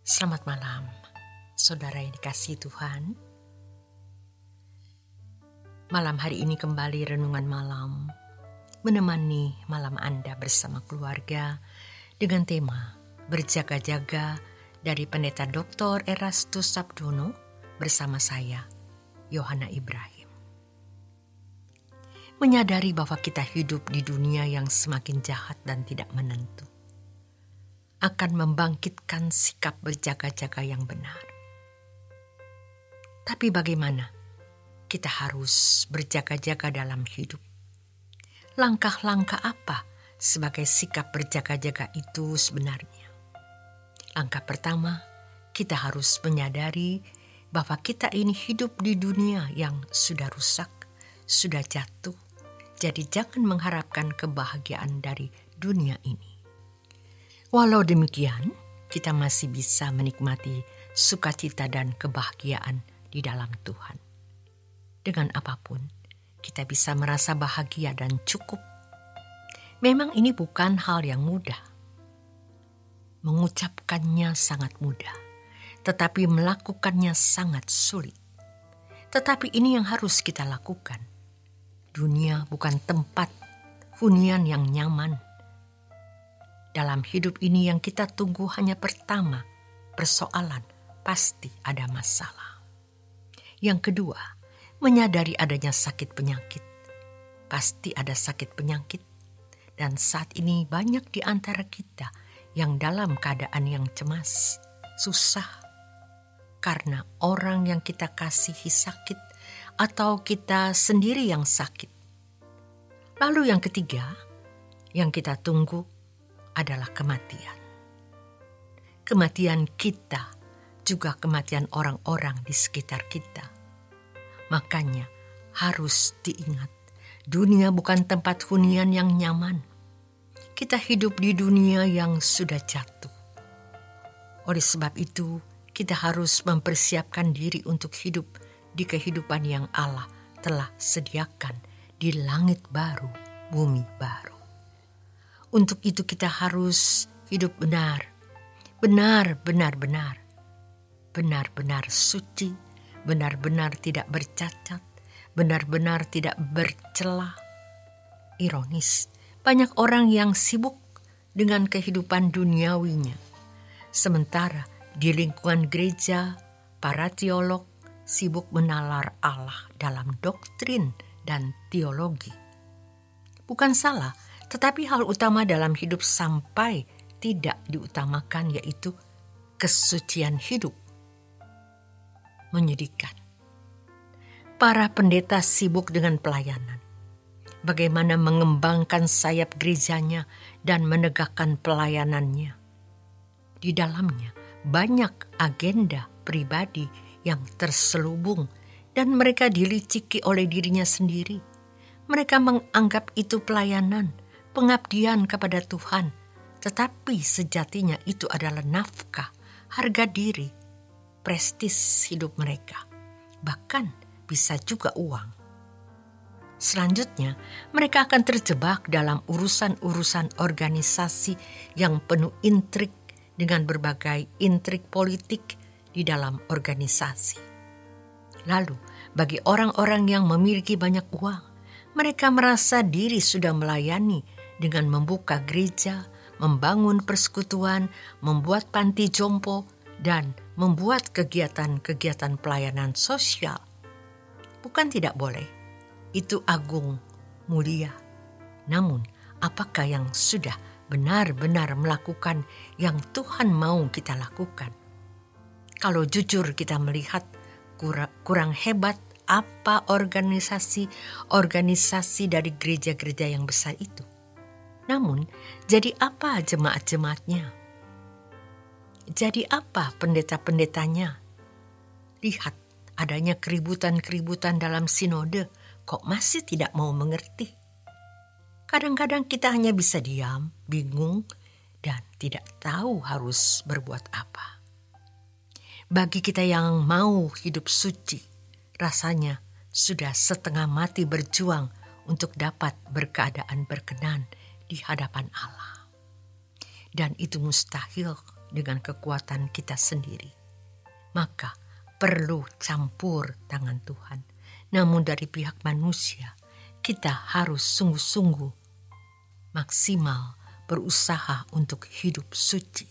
Selamat malam, saudara yang dikasihi Tuhan. Malam hari ini kembali renungan malam, menemani malam Anda bersama keluarga dengan tema Berjaga-jaga dari Pendeta Dr. Erastus Sabdono bersama saya, Yohana Ibrahim. Menyadari bahwa kita hidup di dunia yang semakin jahat dan tidak menentu, akan membangkitkan sikap berjaga-jaga yang benar. Tapi bagaimana kita harus berjaga-jaga dalam hidup? Langkah-langkah apa sebagai sikap berjaga-jaga itu sebenarnya? Langkah pertama, kita harus menyadari bahwa kita ini hidup di dunia yang sudah rusak, sudah jatuh. Jadi jangan mengharapkan kebahagiaan dari dunia ini. Walau demikian, kita masih bisa menikmati sukacita dan kebahagiaan di dalam Tuhan. Dengan apapun, kita bisa merasa bahagia dan cukup. Memang ini bukan hal yang mudah. Mengucapkannya sangat mudah, tetapi melakukannya sangat sulit. Tetapi ini yang harus kita lakukan. Dunia bukan tempat hunian yang nyaman. Dalam hidup ini yang kita tunggu hanya pertama, persoalan, pasti ada masalah. Yang kedua, menyadari adanya sakit penyakit. Pasti ada sakit penyakit. Dan saat ini banyak di antara kita yang dalam keadaan yang cemas, susah. Karena orang yang kita kasihi sakit atau kita sendiri yang sakit. Lalu yang ketiga, yang kita tunggu adalah kematian. Kematian kita juga kematian orang-orang di sekitar kita. Makanya harus diingat, dunia bukan tempat hunian yang nyaman. Kita hidup di dunia yang sudah jatuh. Oleh sebab itu, kita harus mempersiapkan diri untuk hidup di kehidupan yang Allah telah sediakan di langit baru, bumi baru. Untuk itu kita harus hidup benar, benar-benar suci, benar-benar tidak bercacat, benar-benar tidak bercela. Ironis, banyak orang yang sibuk dengan kehidupan duniawinya. Sementara di lingkungan gereja, para teolog sibuk menalar Allah dalam doktrin dan teologi. Bukan salah, tetapi hal utama dalam hidup sampai tidak diutamakan yaitu kesucian hidup. Menyedihkan. Para pendeta sibuk dengan pelayanan. Bagaimana mengembangkan sayap gerejanya dan menegakkan pelayanannya. Di dalamnya banyak agenda pribadi yang terselubung dan mereka diliciki oleh dirinya sendiri. Mereka menganggap itu pelayanan, pengabdian kepada Tuhan, tetapi sejatinya itu adalah nafkah, harga diri, prestis hidup mereka, bahkan bisa juga uang. Selanjutnya, mereka akan terjebak dalam urusan-urusan organisasi yang penuh intrik dengan berbagai intrik politik di dalam organisasi. Lalu, bagi orang-orang yang memiliki banyak uang, mereka merasa diri sudah melayani dengan membuka gereja, membangun persekutuan, membuat panti jompo, dan membuat kegiatan-kegiatan pelayanan sosial. Bukan tidak boleh, itu agung, mulia. Namun, apakah yang sudah benar-benar melakukan yang Tuhan mau kita lakukan? Kalau jujur kita melihat kurang hebat apa organisasi dari gereja-gereja yang besar itu. Namun, jadi apa jemaat-jemaatnya? Jadi apa pendeta-pendetanya? Lihat, adanya keributan-keributan dalam sinode, kok masih tidak mau mengerti? Kadang-kadang kita hanya bisa diam, bingung, dan tidak tahu harus berbuat apa. Bagi kita yang mau hidup suci, rasanya sudah setengah mati berjuang untuk dapat berkeadaan berkenan di hadapan Allah. Dan itu mustahil dengan kekuatan kita sendiri. Maka perlu campur tangan Tuhan. Namun dari pihak manusia, kita harus sungguh-sungguh maksimal berusaha untuk hidup suci.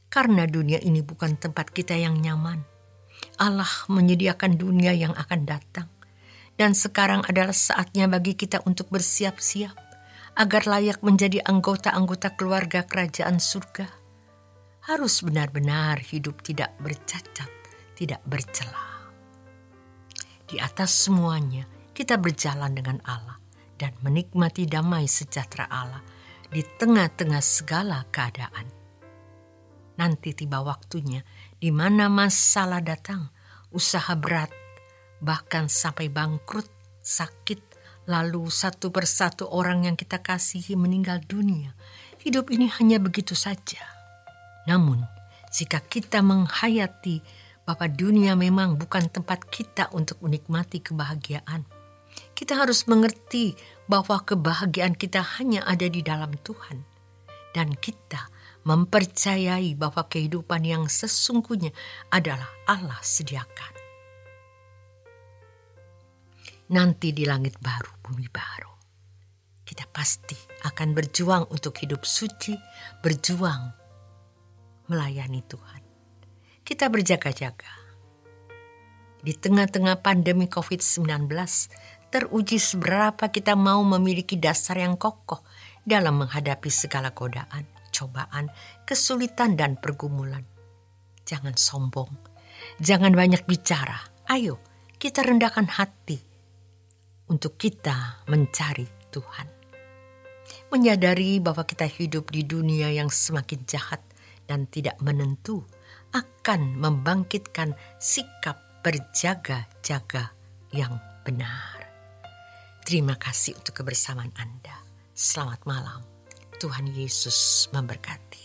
Karena dunia ini bukan tempat kita yang nyaman. Allah menyediakan dunia yang akan datang. Dan sekarang adalah saatnya bagi kita untuk bersiap-siap agar layak menjadi anggota-anggota keluarga kerajaan surga. Harus benar-benar hidup tidak bercacat, tidak bercela. Di atas semuanya, kita berjalan dengan Allah dan menikmati damai sejahtera Allah di tengah-tengah segala keadaan. Nanti tiba waktunya di mana masalah datang, usaha berat, bahkan sampai bangkrut, sakit, lalu satu persatu orang yang kita kasihi meninggal dunia. Hidup ini hanya begitu saja. Namun, jika kita menghayati bahwa dunia memang bukan tempat kita untuk menikmati kebahagiaan, kita harus mengerti bahwa kebahagiaan kita hanya ada di dalam Tuhan. Dan kita mempercayai bahwa kehidupan yang sesungguhnya adalah Allah sediakan. Nanti di langit baru, bumi baru, kita pasti akan berjuang untuk hidup suci, berjuang melayani Tuhan. Kita berjaga-jaga. Di tengah-tengah pandemi COVID-19, teruji seberapa kita mau memiliki dasar yang kokoh dalam menghadapi segala godaan, cobaan, kesulitan, dan pergumulan. Jangan sombong, jangan banyak bicara. Ayo, kita rendahkan hati untuk kita mencari Tuhan. Menyadari bahwa kita hidup di dunia yang semakin jahat dan tidak menentu akan membangkitkan sikap berjaga-jaga yang benar. Terima kasih untuk kebersamaan Anda. Selamat malam. Tuhan Yesus memberkati.